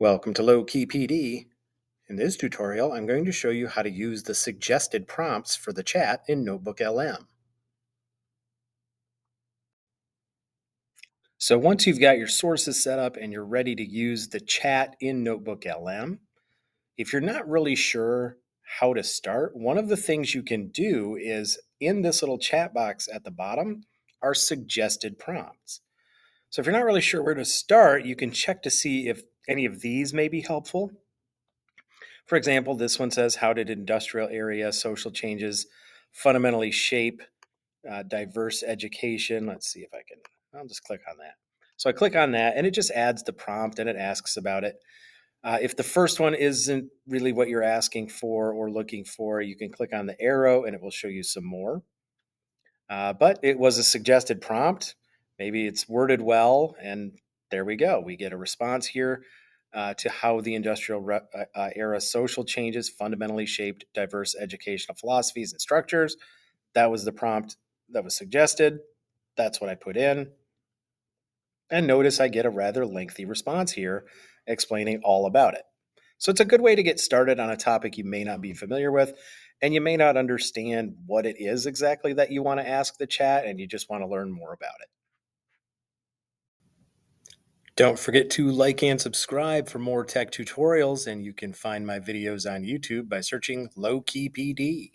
Welcome to Low Key PD. In this tutorial, I'm going to show you how to use the suggested prompts for the chat in NotebookLM. So once you've got your sources set up and you're ready to use the chat in NotebookLM, if you're not really sure how to start, one of the things you can do is in this little chat box at the bottom are suggested prompts. So if you're not really sure where to start, you can check to see if any of these may be helpful. For example, this one says, how did industrial area social changes fundamentally shape diverse education? Let's see if I'll just click on that. So I click on that and it just adds the prompt and it asks about it. If the first one isn't really what you're asking for or looking for, you can click on the arrow and it will show you some more. But it was a suggested prompt. Maybe it's worded well, and there we go. We get a response here to how the industrial era social changes fundamentally shaped diverse educational philosophies and structures. That was the prompt that was suggested. That's what I put in. And notice I get a rather lengthy response here explaining all about it. So it's a good way to get started on a topic you may not be familiar with, and you may not understand what it is exactly that you want to ask the chat, and you just want to learn more about it. Don't forget to like and subscribe for more tech tutorials, and you can find my videos on YouTube by searching Low Key PD.